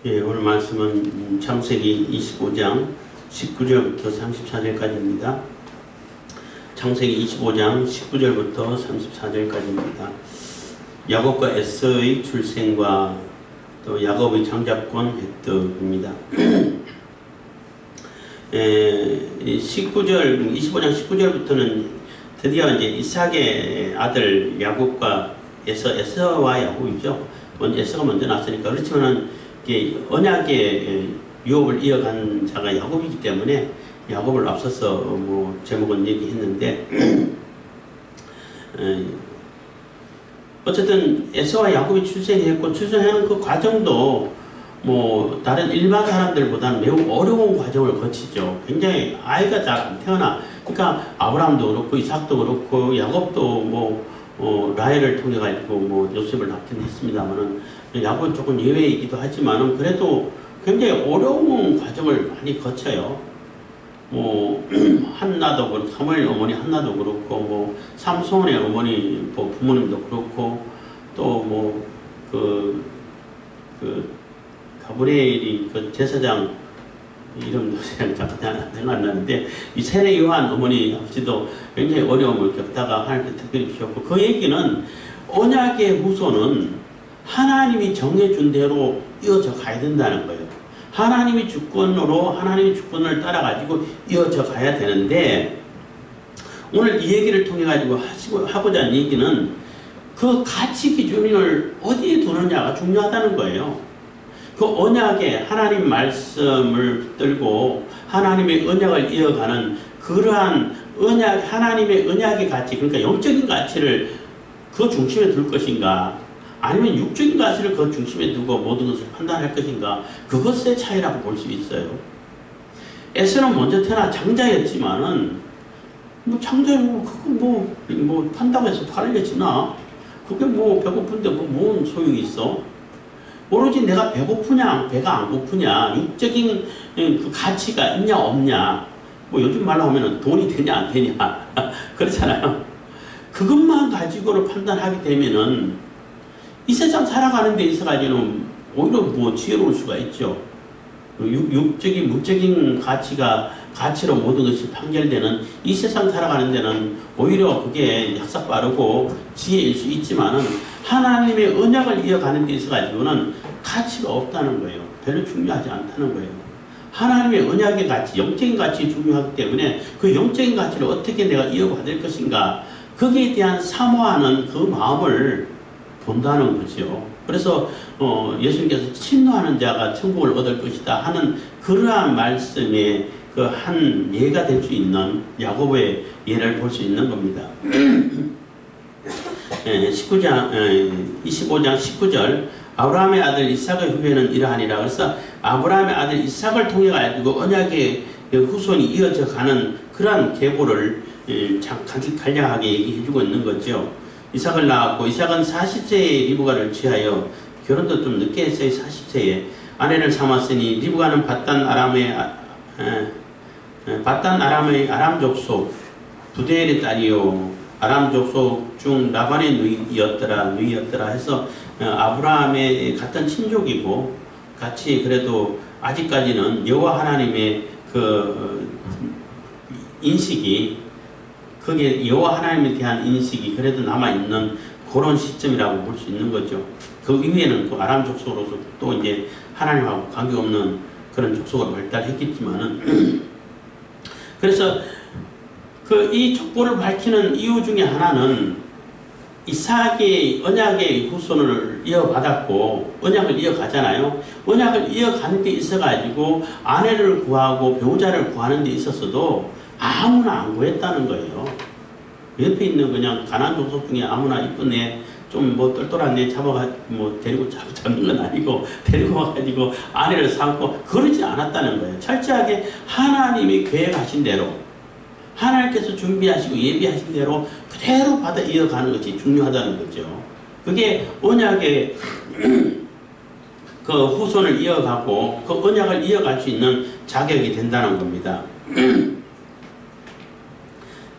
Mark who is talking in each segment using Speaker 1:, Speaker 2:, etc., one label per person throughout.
Speaker 1: 예, 오늘 말씀은 창세기 25장 19절부터 34절까지입니다. 창세기 25장 19절부터 34절까지입니다. 야곱과 에서의 출생과 또 야곱의 장자권 획득입니다. 25장 19절부터는 드디어 이제 이삭의 아들 야곱과 에서와 야곱이죠. 에서가 먼저 났으니까. 그렇지만은 언약의 유업을 이어간 자가 야곱이기 때문에 야곱을 앞서서 뭐 제목은 얘기했는데 어쨌든 에서와 야곱이 출생했고 출생하는 그 과정도 뭐 다른 일반 사람들보다는 매우 어려운 과정을 거치죠. 굉장히 아이가 잘 안 태어나. 그러니까 아브라함도 그렇고 이삭도 그렇고 야곱도 뭐 라헬을 통해 가지고 뭐 요셉을 낳긴 했습니다만은 야곱은 조금 예외이기도 하지만은 그래도 굉장히 어려운 과정을 많이 거쳐요. 뭐 한나도 그렇고 사무엘 어머니 한나도 그렇고 뭐 삼손의 어머니 부모님도 그렇고 또 뭐 가브리엘이 그 제사장 이름도 잠깐 생각 안 나는데 이 세례 요한 어머니 아버지도 굉장히 어려움을 겪다가 하나님께 특별히 주셨고, 그 얘기는 언약의 후손은 하나님이 정해준 대로 이어져 가야 된다는 거예요. 하나님의 주권으로 하나님의 주권을 따라가지고 이어져 가야 되는데, 오늘 이 얘기를 통해 가지고 하고자 하는 얘기는 그 가치 기준을 어디에 두느냐가 중요하다는 거예요. 그 언약의 하나님 말씀을 붙들고 하나님의 언약을 이어가는 그러한 하나님의 언약의 가치, 그러니까 영적인 가치를 그 중심에 둘 것인가, 아니면 육적인 가치를 그 중심에 두고 모든 것을 판단할 것인가, 그것의 차이라고 볼 수 있어요. 에서는 먼저 태어나 장자였지만은 장자고 그거 판다고 해서 팔려지나? 그게 배고픈데 뭔 소용이 있어? 오로지 내가 배고프냐 배가 안 고프냐, 육적인 그 가치가 있냐 없냐, 요즘 말로 하면은 돈이 되냐 안 되냐 그렇잖아요. 그것만 가지고를 판단하게 되면은 이 세상 살아가는 데 있어가지고는 오히려 지혜로울 수가 있죠. 육적인 물적인 가치로 모든 것이 판결되는 이 세상 살아가는 데는 오히려 그게 약삭 빠르고 지혜일 수 있지만은 하나님의 언약을 이어가는 데 있어가지고는 가치가 없다는 거예요. 별로 중요하지 않다는 거예요. 하나님의 언약의 가치, 영적인 가치 중요하기 때문에 그 영적인 가치를 어떻게 내가 이어받을 것인가, 거기에 대한 사모하는 그 마음을 본다는 거죠. 그래서 예수님께서 침노하는 자가 천국을 얻을 것이다 하는 그러한 말씀의 그 한 예가 될 수 있는 야곱의 예를 볼 수 있는 겁니다. 25장 19절 아브라함의 아들 이삭의 후예는 이러하니라. 그래서 아브라함의 아들 이삭을 통해 가지고 언약의 후손이 이어져 가는 그러한 계보를 간략하게 얘기해주고 있는 거죠. 이삭을 낳았고, 이삭은 40세에 리브가를 취하여, 결혼도 좀 늦게 했어요. 40세에 아내를 삼았으니, 리브가는 바단 아람 족속 부데엘의 딸이요 아람 족속 중 라반의 누이였더라 해서 아브라함의 같은 친족이고, 같이 그래도 아직까지는 여호와 하나님의 그 인식이, 그게 여호와 하나님에 대한 인식이 그래도 남아있는 그런 시점이라고 볼 수 있는 거죠. 그 이후에는 그 아람 족속으로서 또 이제 하나님하고 관계없는 그런 족속으로 발달했겠지만은 그래서 이 족보를 밝히는 이유 중에 하나는 이삭의 언약의 후손을 이어받았고 언약을 이어가잖아요. 언약을 이어가는 데 있어가지고 아내를 구하고 배우자를 구하는 데 있어서도 아무나 안 구했다는 거예요. 옆에 있는 그냥 가나안 족속 중에 아무나 이쁜 애, 좀 똘똘한 애 데리고 잡는 건 아니고, 데리고 와가지고 아내를 삼고 그러지 않았다는 거예요. 철저하게 하나님이 계획하신 대로, 하나님께서 준비하시고 예비하신 대로 그대로 받아 이어가는 것이 중요하다는 거죠. 그게 언약의 그 후손을 이어가고 그 언약을 이어갈 수 있는 자격이 된다는 겁니다.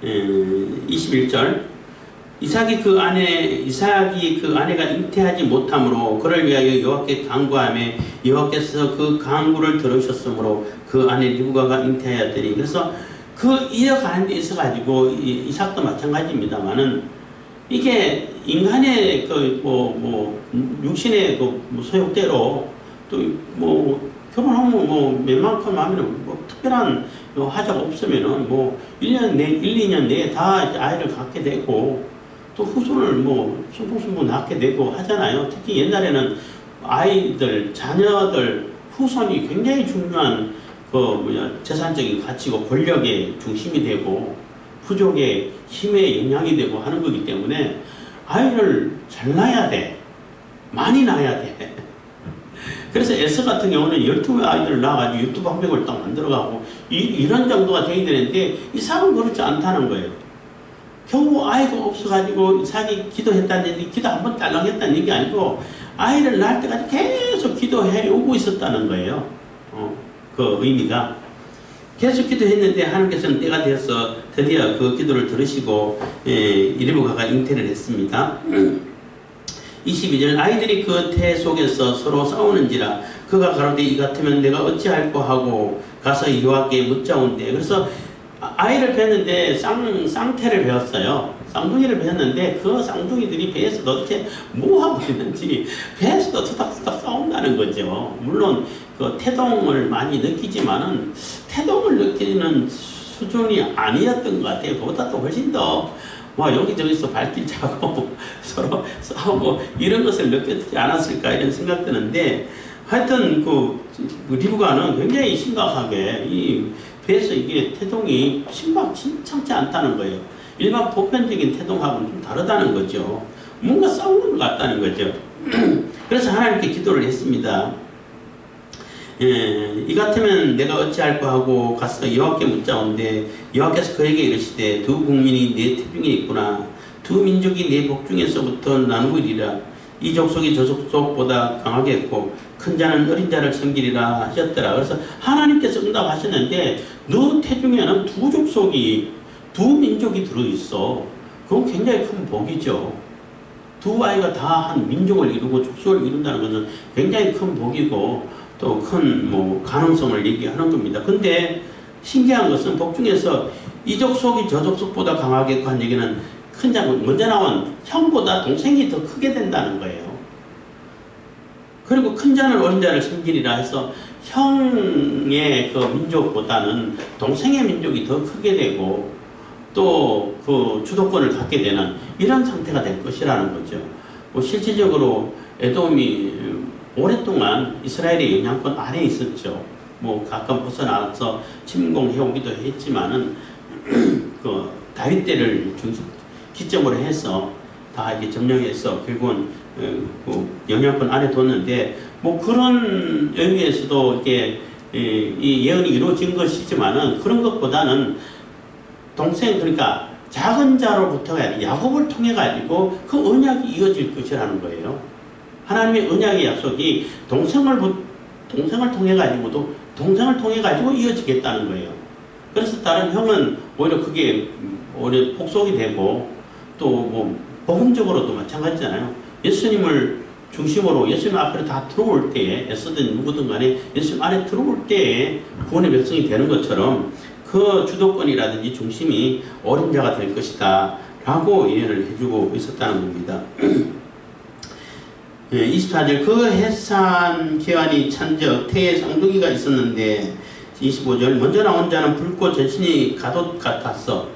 Speaker 1: 21절 이삭이 그 아내가 잉태하지 못함으로 그를 위하여 여호와께 간구하며 여호와께서 그 강구를 들으셨으므로 그 아내 리브가가 잉태하였더니 그래서 그 이어가는 데 있어가지고 이삭도 마찬가지입니다만은 이게 인간의 육신의 소욕대로 또 결혼하면 웬만큼 하면은 특별한 하자가 없으면은 1년 2년 내에 다 아이를 갖게 되고 또 후손을 순풍순풍 낳게 되고 하잖아요. 특히 옛날에는 아이들, 자녀들, 후손이 굉장히 중요한 재산적인 가치고 권력의 중심이 되고 부족의 힘의 영향이 되고 하는 거기 때문에 아이를 잘 낳아야 돼. 많이 낳아야 돼. 그래서 에스 같은 경우는 12명 아이들을 낳아가지고 유튜브 방송을 딱 만들어가고 이런 정도가 돼야 되는데 이삭은 그렇지 않다는 거예요. 겨우 아이가 없어가지고 이삭이 기도했다는 얘기, 기도 한번 딸랑했다는 얘기 아니고 아이를 낳을 때까지 계속 기도해 오고 있었다는 거예요. 그 의미가. 계속 기도했는데 하나님께서는 때가 되어서 드디어 그 기도를 들으시고 리브가가 잉태를 했습니다. 22절 아이들이 그 태 속에서 서로 싸우는지라 그가 가로되 이 같으면 내가 어찌할꼬 하고 가서 여호와께 묻자온대. 그래서 아이를 뵀는데 쌍태를 배웠어요. 쌍둥이를 배웠는데 그 쌍둥이들이 배에서 도대체 뭐하고 있는지 배에서도 투닥투닥 싸운다는 거죠. 물론 그 태동을 많이 느끼지만은 태동을 느끼는 수준이 아니었던 것 같아요. 그보다 또 훨씬 더 여기저기서 발길 차고 서로 싸우고 이런 것을 느꼈지 않았을까 이런 생각 드는데 하여튼 그 리브가는 굉장히 심각하게 이 배에서 이게 태동이 심상치 않다는 거예요. 일반 보편적인 태동하고는 좀 다르다는 거죠. 뭔가 싸우는 것 같다는 거죠. 그래서 하나님께 기도를 했습니다. 이 같으면 내가 어찌할까 하고 가서 여호와께 묻자온데 여호와께서 그에게 이르시되 두 국민이 네 태중에 있구나. 두 민족이 네 복중에서부터 나누리라. 이 족속이 저 족속보다 강하겠고 큰 자는 어린 자를 섬기리라 하셨더라. 그래서 하나님께서 응답하셨는데 너 태중에는 두 족속이 두 민족이 들어있어. 그건 굉장히 큰 복이죠. 두 아이가 다 한 민족을 이루고 족속을 이룬다는 것은 굉장히 큰 복이고 또 큰 가능성을 얘기하는 겁니다. 근데 신기한 것은 복중에서 이 족속이 저 족속보다 강하겠고 한 얘기는 큰 자, 먼저 나온 형보다 동생이 더 크게 된다는 거예요. 그리고 큰 자는 어린 자를 섬기리라 해서 형의 그 민족보다는 동생의 민족이 더 크게 되고 또 그 주도권을 갖게 되는 이런 상태가 될 것이라는 거죠. 실질적으로 에돔이 오랫동안 이스라엘의 영향권 아래에 있었죠. 가끔 벗어나서 침공해오기도 했지만은 그 다윗 때를 기점으로 해서 다 이렇게 점령해서 결국은 영향권 안에 뒀는데 그런 의미에서도 이게 이 예언이 이루어진 것이지만은 그런 것보다는 동생 그러니까 작은 자로부터 야곱을 통해 가지고 그 언약이 이어질 것이라는 거예요. 하나님의 언약의 약속이 동생을 통해 가지고도 동생을 통해 가지고 이어지겠다는 거예요. 그래서 다른 형은 오히려 그게 오히려 폭속이 되고 또 복음적으로도 마찬가지잖아요. 예수님을 중심으로 예수님 앞에 다 들어올 때에 애쓰든 누구든 간에 예수님 안에 들어올 때에 구원의 백성이 되는 것처럼 그 주도권이라든지 중심이 어린 자가 될 것이다 라고 예언을 해주고 있었다는 겁니다. 24절 그 해산 기한이 찬적 태에 쌍둥이가 있었는데 25절 먼저 나온 자는 붉고 전신이 갓옷 같았어.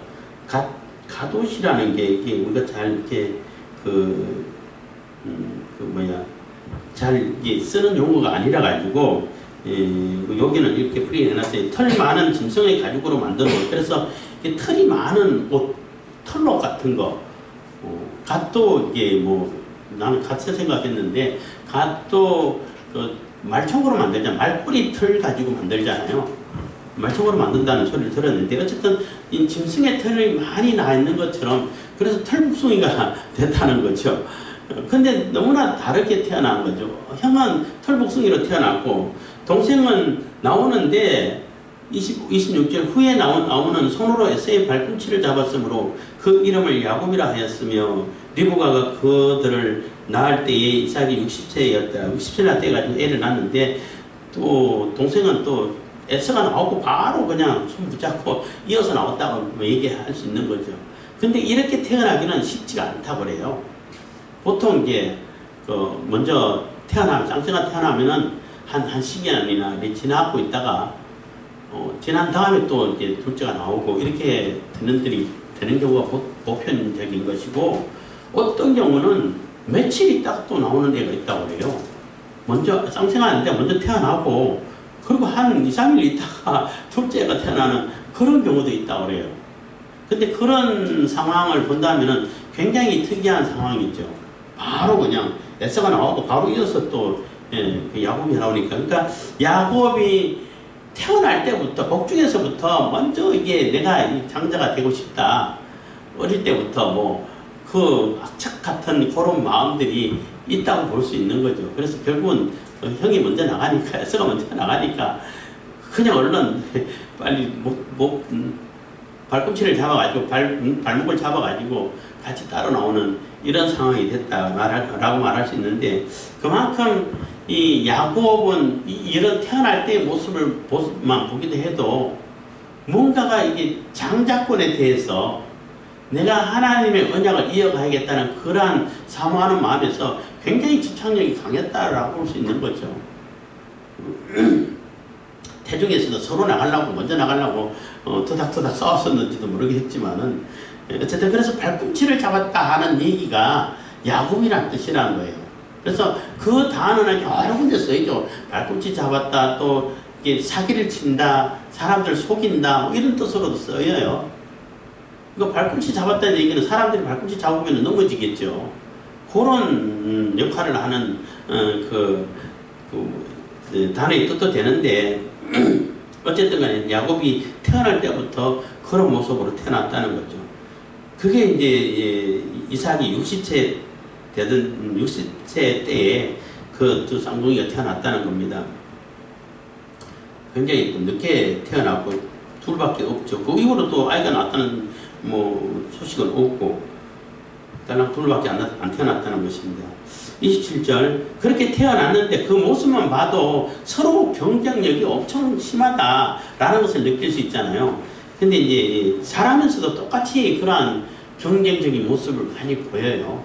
Speaker 1: 갓옷이라는 게 이게 우리가 잘 이렇게 잘 이게 쓰는 용어가 아니라 가지고 여기는 이렇게 풀이 해놨어요. 털 많은 짐승의 가죽으로 만든 옷. 그래서 털이 많은 옷, 털로 같은 거. 갓도 이게 나는 갓을 생각했는데 갓도 말총으로 만들잖아요. 말꼬리 털 가지고 만들잖아요. 말총으로 만든다는 소리를 들었는데 어쨌든 이 짐승의 털이 많이 나 있는 것처럼 그래서 털복숭이가 됐다는 거죠. 근데 너무나 다르게 태어난 거죠. 형은 털복숭이로 태어났고 동생은 나오는데 26절 후에 나오는 손으로 에서의 발꿈치를 잡았으므로 그 이름을 야곱이라 하였으며 리브가가 그들을 낳을 때에 이삭이 60세였더라. 60세나 돼가지고 애를 낳는데 또 동생은 또 에서가 나오고 바로 그냥 손 붙잡고 이어서 나왔다고 뭐 얘기할 수 있는 거죠. 근데 이렇게 태어나기는 쉽지가 않다고 그래요. 보통 이제 그 먼저 태어나면 쌍새가 태어나면은 한 시간이나 지나고 있다가 지난 다음에 또 이제 둘째가 나오고 이렇게 되는 경우가 보편적인 것이고, 어떤 경우는 며칠 있다가 또 나오는 애가 있다고 그래요. 먼저 쌍새가 아닌데 먼저 태어나고 그리고 한 2, 3일 있다가 둘째가 태어나는 그런 경우도 있다고 그래요. 근데 그런 상황을 본다면은 굉장히 특이한 상황이죠. 바로 그냥 에서가 나오고 바로 이어서 또 그 야곱이 나오니까. 그러니까 야곱이 태어날 때부터 복중에서부터 먼저 이게 내가 이 장자가 되고 싶다. 어릴 때부터 뭐 그 악착 같은 그런 마음들이 있다고 볼 수 있는 거죠. 그래서 결국은 형이 먼저 나가니까, 에서가 먼저 나가니까 그냥 얼른 빨리 발꿈치를 잡아가지고 발목을 잡아가지고 같이 따로 나오는 이런 상황이 됐다라고 말할 수 있는데, 그만큼 이 야곱은 이런 태어날 때의 모습만 보기도 해도 뭔가가 이게 장자권에 대해서 내가 하나님의 언약을 이어가야겠다는 그러한 사모하는 마음에서 굉장히 집착력이 강했다라고 볼 수 있는 거죠. 태중에서도 서로 나가려고 먼저 나가려고 토닥토닥 싸웠었는지도 모르겠지만은, 어쨌든 그래서 발꿈치를 잡았다 하는 얘기가 야곱이라는 뜻이라는 거예요. 그래서 그 단어는 여러 군데 쓰이죠. 발꿈치 잡았다, 또 이게 사기를 친다, 사람들 속인다, 뭐 이런 뜻으로도 쓰여요. 그러니까 발꿈치 잡았다는 얘기는 사람들이 발꿈치 잡으면 넘어지겠죠. 그런 역할을 하는 그 단어의 뜻도 되는데, 어쨌든 간에 야곱이 태어날 때부터 그런 모습으로 태어났다는 거죠. 그게 이제 이삭이 60세 때에 그 두 쌍둥이가 태어났다는 겁니다. 굉장히 또 늦게 태어났고 둘밖에 없죠. 그 이후로 또 아이가 낳았다는 뭐 소식은 없고 딸랑 둘밖에 안 태어났다는 것입니다. 27절, 그렇게 태어났는데 그 모습만 봐도 서로 경쟁력이 엄청 심하다라는 것을 느낄 수 있잖아요. 근데 이제 자라면서도 똑같이 그러한 경쟁적인 모습을 많이 보여요.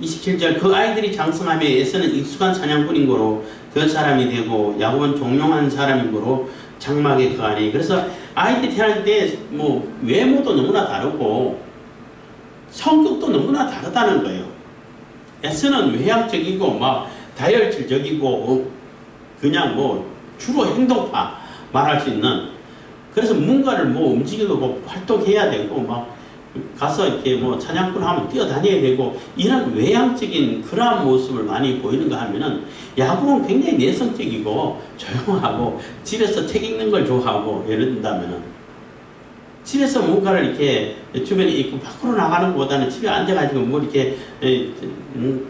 Speaker 1: 27절, 그 아이들이 장성하며 에서는 익숙한 사냥꾼인 거로 그 사람이 되고 야곱은 종용한 사람인 거로 장막에 거하니. 그래서 아이들이 태어날 때 뭐 외모도 너무나 다르고 성격도 너무나 다르다는 거예요. 에서는 외향적이고 막 다혈질적이고 그냥 뭐 주로 행동파 말할 수 있는, 그래서 뭔가를 뭐 움직이고 활동해야 되고 막 가서 이렇게 뭐 사냥꾼 하면 뛰어다녀야 되고 이런 외향적인 그러한 모습을 많이 보이는가 하면은, 야곱은 굉장히 내성적이고 조용하고 집에서 책 읽는 걸 좋아하고, 예를 든다면은 집에서 뭔가를 이렇게 주변에 있고 밖으로 나가는 것보다는 집에 앉아가지고 뭐 이렇게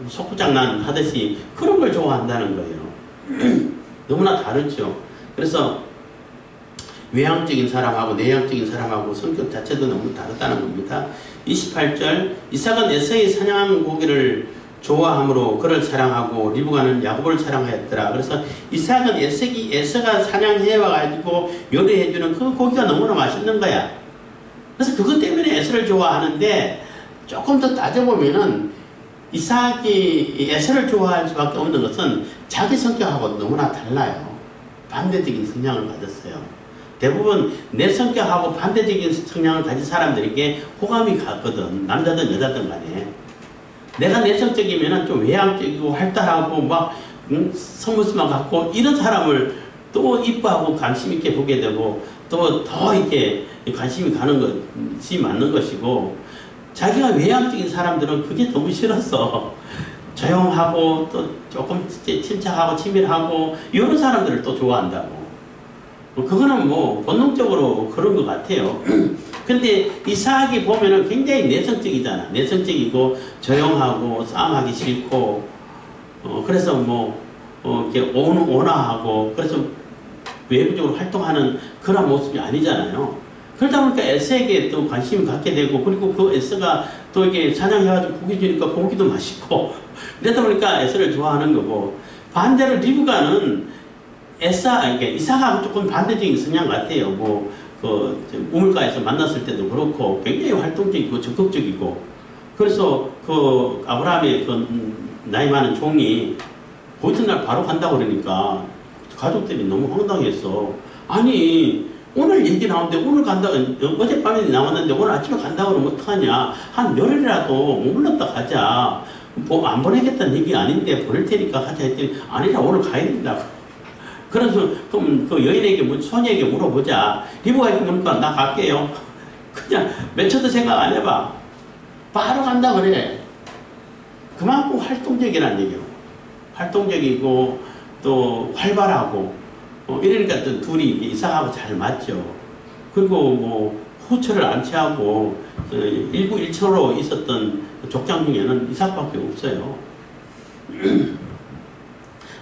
Speaker 1: 속구장난 하듯이 그런 걸 좋아한다는 거예요. 너무나 다르죠. 그래서 외향적인 사람하고 내향적인 사람하고 성격 자체도 너무 다르다는 겁니다. 28절, 이삭은 에서의 사냥한 고기를 좋아하므로 그를 사랑하고 리브가는 야곱을 사랑하였더라. 그래서 이삭은 에서가 사냥해와가지고 요리해주는 그 고기가 너무나 맛있는 거야. 그래서 그것 때문에 에서를 좋아하는데, 조금 더 따져보면은 이삭이 에서를 좋아할 수밖에 없는 것은 자기 성격하고 너무나 달라요. 반대적인 성향을 가졌어요. 대부분 내 성격하고 반대적인 성향을 가진 사람들에게 호감이 가거든. 남자든 여자든 간에. 내가 내성적이면 좀 외향적이고 활달하고 막 성무스만 갖고 이런 사람을 또 이뻐하고 관심 있게 보게 되고 또 더 이렇게 관심이 가는 것이 맞는 것이고, 자기가 외향적인 사람들은 그게 너무 싫어서 조용하고 또 조금 침착하고 치밀하고 이런 사람들을 또 좋아한다고. 그거는 뭐 본능적으로 그런 것 같아요. 근데 이삭이 보면은 굉장히 내성적이잖아. 내성적이고 조용하고 싸움하기 싫고 그래서 뭐 이렇게 온화하고 그래서 외부적으로 활동하는 그런 모습이 아니잖아요. 그러다 보니까 에서에게 또 관심을 갖게 되고, 그리고 그 에서가 또 이게 사냥해가지고 고기 주니까 고기도 맛있고 이러다 보니까 에서를 좋아하는 거고, 반대로 리브가는 그러니까 이삭하고 조금 반대적인 성향 같아요. 뭐 우물가에서 만났을 때도 그렇고 굉장히 활동적이고 적극적이고, 그래서 그 아브라함의 그 나이 많은 종이 그 이튿날 바로 간다고 그러니까 가족들이 너무 황당했어. 아니 오늘 얘기 나오는데 오늘 간다, 어젯밤에 나왔는데 오늘 아침에 간다고 그러면 어떡하냐. 한 열흘이라도 머물렀다 가자. 뭐 안 보내겠다는 얘기 아닌데 보낼 테니까 가자 했더니 아니라 오늘 가야 된다고. 그래서 그럼 그 여인에게 소녀에게 물어보자. 리브가 이렇게 물으니까 나 갈게요. 그냥 며칠도 생각 안 해봐. 바로 간다 그래. 그만큼 활동적이라는 얘기예요. 활동적이고 또 활발하고 이러니까 또 둘이 이삭하고 잘 맞죠. 그리고 뭐 후처를 안 취하고 일부일처로 있었던 족장 중에는 이삭밖에 없어요.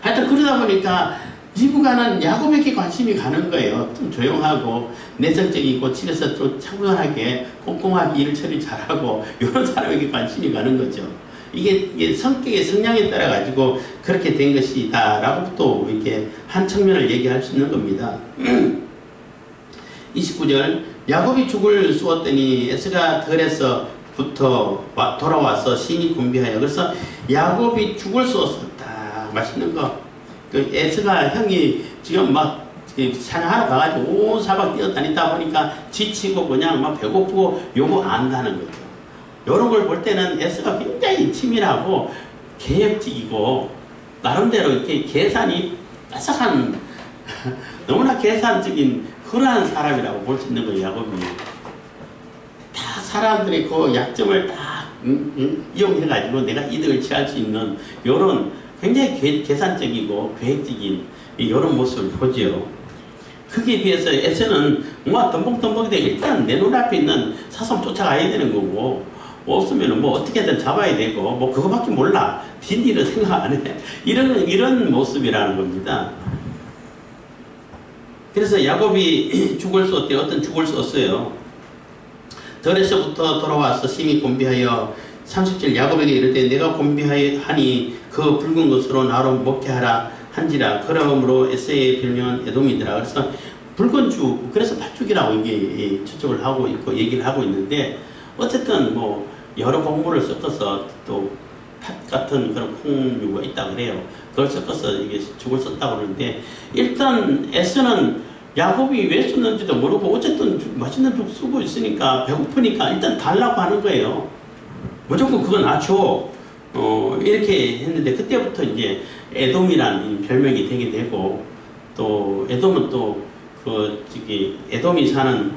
Speaker 1: 하여튼 그러다 보니까 리브가는 야곱에게 관심이 가는 거예요. 좀 조용하고 내성적이고 집에서 좀 차분하게 꼼꼼하게 일 처리 잘하고 이런 사람에게 관심이 가는 거죠. 이게 성격의 성향에 따라 가지고 그렇게 된 것이다 라고 또 이렇게 한 측면을 얘기할 수 있는 겁니다. 29절 야곱이 죽을 쏘았더니 에서가 들에서부터 돌아와서 심히 곤비하여, 그래서 야곱이 죽을 쏘았다. 맛있는 거. 그 에서가 형이 지금 막 사냥하러 가가지고 온 사방 뛰어다니다 보니까 지치고 그냥 막 배고프고 요거 안다는 거죠. 이런 걸 볼 때는 에서가 굉장히 치밀하고 계획적이고 나름대로 이렇게 계산이 빠삭한 너무나 계산적인 그러한 사람이라고 볼 수 있는 거예요. 야곱이 다 사람들의 그 약점을 다 이용해가지고 내가 이득을 취할 수 있는 이런 굉장히 계산적이고 계획적인 이런 모습을 보죠. 거기에 비해서 에서는 뭐 덤벙덤벙인데 일단 내 눈앞에 있는 사슴 쫓아가야 되는 거고, 없으면 뭐 어떻게든 잡아야 되고 뭐 그거밖에 몰라. 뒷일은 생각 안 해. 이런 모습이라는 겁니다. 그래서 야곱이 죽을 수 어때요? 어떤 죽을 수 없어요. 들에서부터 돌아와서 심히 곤비하여 30절 야곱에게 이르되 내가 곤비하니 그 붉은 것으로 나로 먹게 하라 한지라. 그러므로 에서의 별명은 에돔이더라. 그래서 붉은 죽, 그래서 팥죽이라고 이게 추측을 하고 있고 얘기를 하고 있는데, 어쨌든 뭐 여러 곡물을 섞어서 또 팥 같은 그런 콩류가 있다고 그래요. 그걸 섞어서 이게 죽을 썼다고 그러는데, 일단 에서는 야곱이 왜 썼는지도 모르고 어쨌든 맛있는 죽 쓰고 있으니까 배고프니까 일단 달라고 하는 거예요. 무조건 그건 줘. 이렇게 했는데, 그때부터 이제 에돔이라는 별명이 되게 되고, 또 에돔은 또 에돔이 사는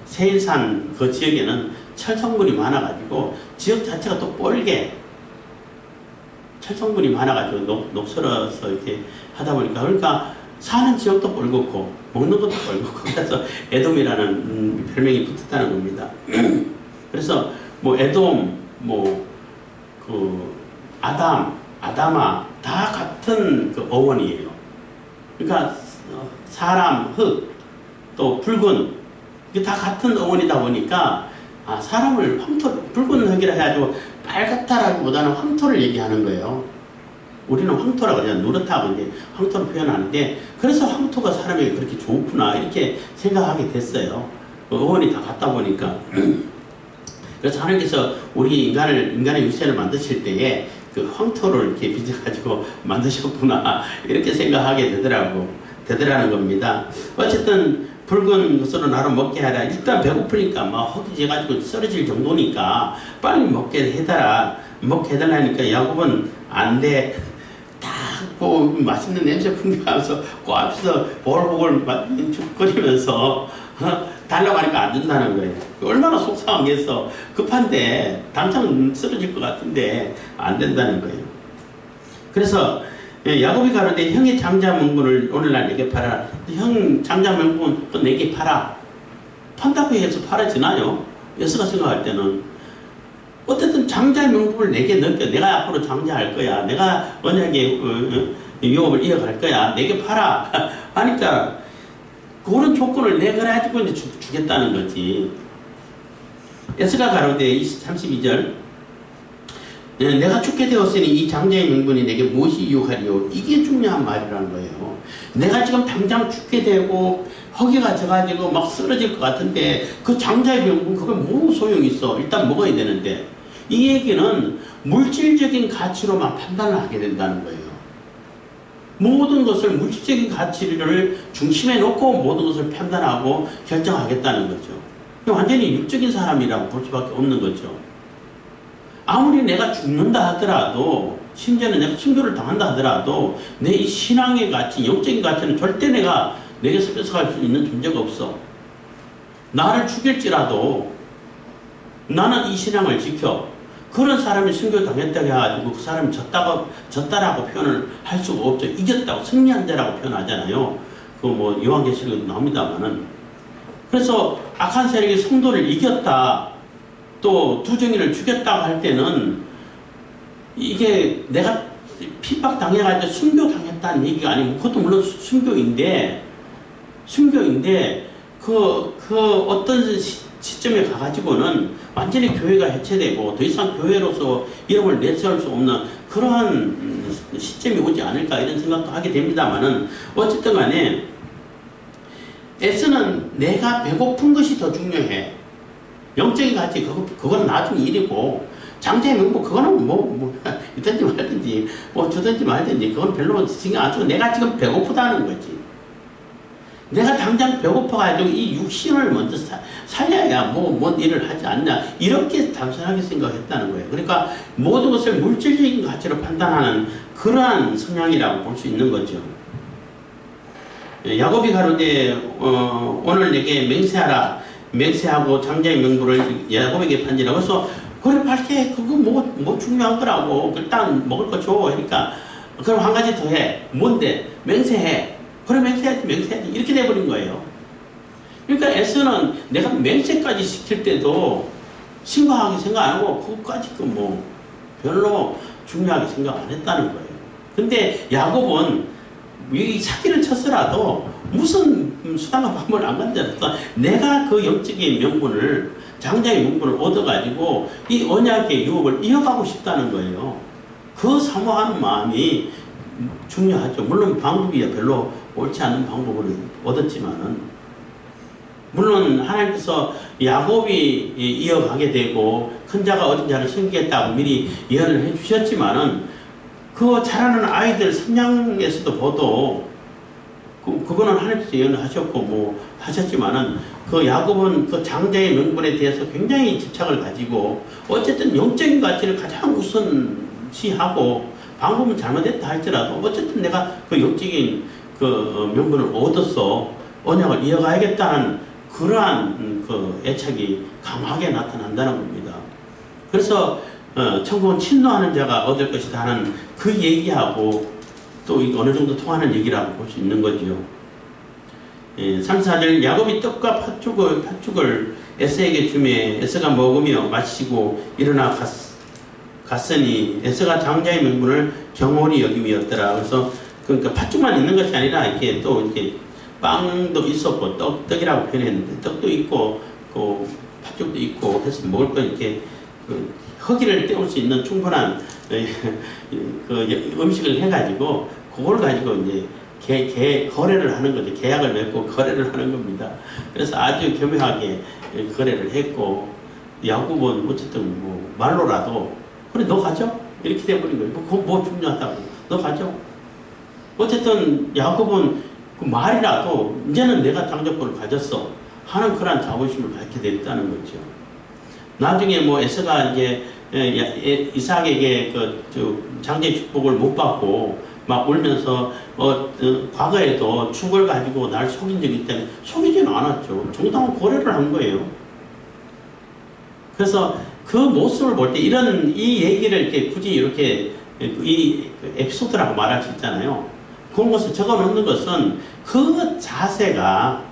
Speaker 1: 세일산 그 지역에는 철성분이 많아가지고 지역 자체가 또 뻘게 철성분이 많아가지고 녹슬어서 이렇게 하다 보니까, 그러니까 사는 지역도 뻘겋고 먹는 것도 뻘겋고 그래서 에돔이라는 별명이 붙었다는 겁니다. 그래서 뭐 에돔, 뭐 그 아담아 다 같은 그 어원이에요. 그러니까 사람, 흙, 또 붉은, 이게 다 같은 어원이다 보니까 사람을 붉은 흙이라 해가지고 빨갛다라기보다는 황토를 얘기하는 거예요. 우리는 황토라고 그냥 누렇다고 이제 황토를 표현하는데, 그래서 황토가 사람에게 그렇게 좋구나 이렇게 생각하게 됐어요. 어원이 다 같다 보니까. 그래서 하나님께서 우리 인간의 유세를 만드실 때에 그 황토를 이렇게 빚어가지고 만드셨구나 이렇게 생각하게 되더라는 겁니다. 어쨌든 붉은 것으로 나를 먹게 하라. 일단 배고프니까 막 허기져가지고 쓰러질 정도니까 빨리 먹게 해달라니까 야곱은 안 돼. 딱 맛있는 냄새 풍기면서 그 앞에서 보글보글 죽거리면서 달라고 하니까 안 준다는 거예요. 얼마나 속상하겠어. 급한데 당장 쓰러질 것 같은데 안 된다는 거예요. 그래서 야곱이 가로되 형의 장자 명분을 오늘날 내게 팔아라. 형 장자 명분 또 내게 팔아. 판다고 해서 팔아지나요? 에서가 생각할 때는 어쨌든 장자 명분을 내게 넘겨. 내가 앞으로 장자할 거야. 내가 언약의 유업을 이어갈 거야. 내게 팔아. 하니까 그런 조건을 내가 가지고 이제 주겠다는 거지. 에스가 가로되 32절 내가 죽게 되었으니 이 장자의 명분이 내게 무엇이 유혹하리요. 이게 중요한 말이라는 거예요. 내가 지금 당장 죽게 되고 허기가 져가지고 막 쓰러질 것 같은데 그 장자의 명분 그게 뭐 소용이 있어. 일단 먹어야 되는데 이 얘기는 물질적인 가치로만 판단을 하게 된다는 거예요. 모든 것을 물질적인 가치를 중심에 놓고 모든 것을 판단하고 결정하겠다는 거죠. 완전히 육적인 사람이라고 볼 수밖에 없는 거죠. 아무리 내가 죽는다 하더라도 심지어는 내가 순교를 당한다 하더라도 내 이 신앙의 가치, 영적인 가치는 절대 내게서 뺏어갈 수 있는 존재가 없어. 나를 죽일지라도 나는 이 신앙을 지켜. 그런 사람이 순교 당했다고 해가지고 그 사람이 졌다라고 표현을 할 수가 없죠. 이겼다고, 승리한 자라고 표현하잖아요. 그 뭐 요한계시록에도 나옵니다만은. 그래서 악한 세력이 성도를 이겼다, 또 두정인을 죽였다고 할 때는 이게 내가 핍박당해가지고 순교당했다는 얘기가 아니고, 그것도 물론 순교인데 그 어떤 시점에 가가지고는 완전히 교회가 해체되고 더 이상 교회로서 이름을 내세울 수 없는 그러한 시점이 오지 않을까 이런 생각도 하게 됩니다만은, 어쨌든 간에 S는 내가 배고픈 것이 더 중요해. 영적인 가치 그건 나중에 일이고, 장자의 명분 그거는 있든지 말든지 주든지 말든지 그건 별로 신경 안 쓰고 내가 지금 배고프다는 거지. 내가 당장 배고파가지고 이 육신을 먼저 살려야 뭔 일을 하지 않냐, 이렇게 단순하게 생각했다는 거예요. 그러니까 모든 것을 물질적인 가치로 판단하는 그러한 성향이라고 볼 수 있는 거죠. 야곱이 가로되 오늘 내게 맹세하라. 맹세하고 장자의 명분을 야곱에게 판지라. 그래서 그래 밝게 그거 뭐 중요한 거라고, 일단 먹을 거 줘. 그러니까 그럼 한 가지 더 해. 뭔데? 맹세해. 그래 맹세해야지 이렇게 돼버린 거예요. 그러니까 S는 내가 맹세까지 시킬 때도 심각하게 생각 안 하고 그것까지 별로 중요하게 생각 안 했다는 거예요. 근데 야곱은 이 사기를 쳤더라도 무슨 수단과 방법을 안 간다니까 내가 그 영적인 명분을, 장자의 명분을 얻어가지고 이 언약의 유업을 이어가고 싶다는 거예요. 그 사모하는 마음이 중요하죠. 물론 방법이 별로 옳지 않은 방법을 얻었지만은, 물론 하나님께서 야곱이 이어가게 되고 큰 자가 어린 자를 섬기겠다고 미리 예언을 해주셨지만은, 그 자라는 아이들 성장에서도 보도 그거는 하나님께서 예언을 하셨고 하셨지만은, 그 야곱은 그 장자의 명분에 대해서 굉장히 집착을 가지고 어쨌든 영적인 가치를 가장 우선시하고, 방법은 잘못됐다 할지라도 어쨌든 내가 그 영적인 그 명분을 얻어서 언약을 이어가야겠다는 그러한 그 애착이 강하게 나타난다는 겁니다. 그래서 천국은 친노하는 자가 얻을 것이다 하는 그 얘기하고 또 어느 정도 통하는 얘기라고 볼 수 있는 거죠. 34절 야곱이 떡과 팥죽을 에서에게 주매 에서가 먹으며 마시고 일어나 갔으니 에서가 장자의 명분을 경홀히 여김이었더라. 그래서 그러니까 팥죽만 있는 것이 아니라 이렇게 또 이렇게 빵도 있었고 떡이라고 표현했는데 떡도 있고 그 팥죽도 있고 해서 먹을 거 이렇게 그 허기를 때울 수 있는 충분한 그 음식을 해가지고 그걸 가지고 이제 거래를 하는 거죠. 계약을 맺고 거래를 하는 겁니다. 그래서 아주 교묘하게 거래를 했고, 야곱은 어쨌든 말로라도 그래 너 가져? 이렇게 돼버린 거예요. 그거 중요하다고. 너 가져? 어쨌든 야곱은 그 말이라도 이제는 내가 장자권을 가졌어 하는 그런 자부심을 갖게 됐다는 거죠. 나중에 에서가 이제 이삭에게 장자의 축복을 못 받고 막 울면서 과거에도 축을 가지고 날 속인 적이 있다면 속이지는 않았죠. 정당한 거래를 한 거예요. 그래서 그 모습을 볼 때 이 얘기를 굳이 이렇게 이 에피소드라고 말할 수 있잖아요. 그런 것을 적어 놓는 것은 그 자세가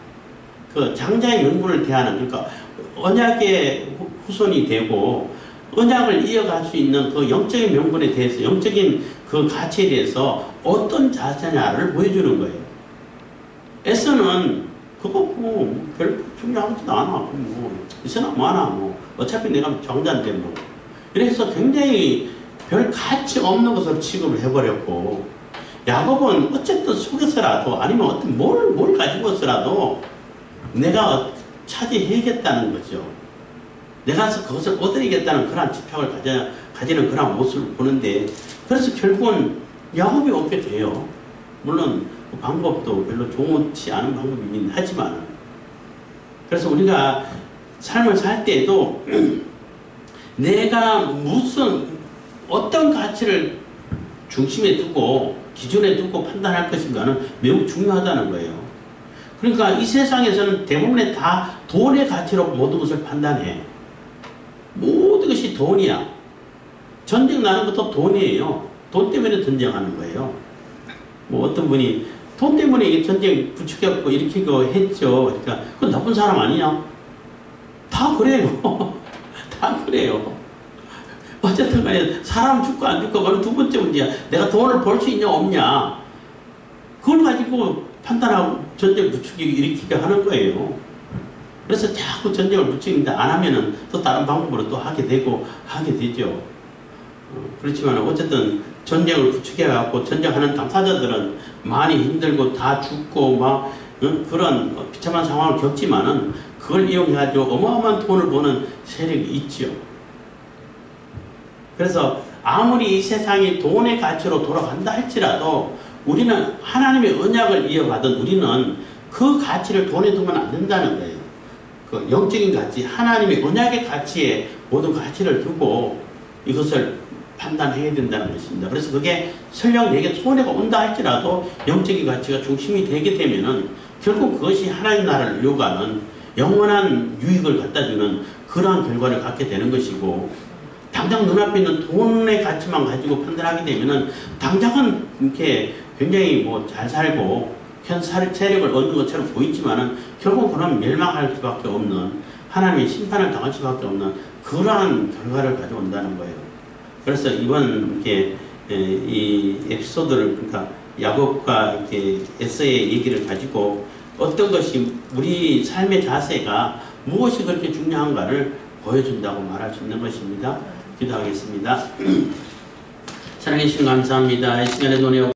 Speaker 1: 그 장자의 명분을 대하는, 그러니까 언약의 후손이 되고 언약을 이어갈 수 있는 그 영적인 명분에 대해서, 영적인 그 가치에 대해서 어떤 자세냐를 보여주는 거예요. 에서는 그거 별로 중요하지도 않아. 있으나 뭐하나 어차피 내가 정자인데 뭐. 이래서 굉장히 별 가치 없는 것으로 취급을 해버렸고, 야곱은 어쨌든 속에서라도 아니면 어떤 뭘 가지고서라도 내가 차지해야겠다는 거죠. 내가 그것을 얻어야겠다는 그런 집착을 가지는 그런 모습을 보는데, 그래서 결국은 야곱이 얻게 돼요. 물론 그 방법도 별로 좋지 않은 방법이긴 하지만, 그래서 우리가 삶을 살 때에도 내가 어떤 가치를 중심에 두고 기준에 두고 판단할 것인가는 매우 중요하다는 거예요. 그러니까 이 세상에서는 대부분의 다 돈의 가치로 모든 것을 판단해. 모든 것이 돈이야. 전쟁 나는 것도 돈이에요. 돈 때문에 전쟁하는 거예요. 뭐 어떤 분이 돈 때문에 이 전쟁 부추겼고 일으키고 했죠. 그러니까 그건 나쁜 사람 아니냐? 다 그래요. 다 그래요. 어쨌든 간에 사람 죽고 안 죽고 그건 두 번째 문제야. 내가 돈을 벌 수 있냐 없냐. 그걸 가지고 판단하고 전쟁 부추기고 일으키게 하는 거예요. 그래서 자꾸 전쟁을 부추기는데 안 하면은 또 다른 방법으로 또 하게 되죠. 그렇지만 어쨌든 전쟁을 부추겨갖고 전쟁하는 당사자들은 많이 힘들고 다 죽고 막 그런 비참한 상황을 겪지만은 그걸 이용해가지고 어마어마한 돈을 버는 세력이 있죠. 그래서 아무리 이 세상이 돈의 가치로 돌아간다 할지라도 우리는 하나님의 언약을 이어받은 우리는 그 가치를 돈에 두면 안 된다는 거예요. 그 영적인 가치, 하나님의 언약의 가치에 모든 가치를 두고 이것을 판단해야 된다는 것입니다. 그래서 그게 설령 내게 손해가 온다 할지라도 영적인 가치가 중심이 되게 되면은 결국 그것이 하나님 나라를 이루어가는 영원한 유익을 갖다주는 그러한 결과를 갖게 되는 것이고, 당장 눈앞에 있는 돈의 가치만 가지고 판단하게 되면은 당장은 이렇게 굉장히 뭐 잘 살고 현 세력을 얻는 것처럼 보이지만은 결국 그런 멸망할 수밖에 없는, 하나님의 심판을 당할 수밖에 없는 그러한 결과를 가져온다는 거예요. 그래서 이번 이렇게 이 에피소드를, 그러니까 야곱과 이렇게 에서의 얘기를 가지고 어떤 것이 우리 삶의 자세가 무엇이 그렇게 중요한가를 보여준다고 말할 수 있는 것입니다. 기도하겠습니다. 사랑해 주신 감사합니다. 이 시간에 논의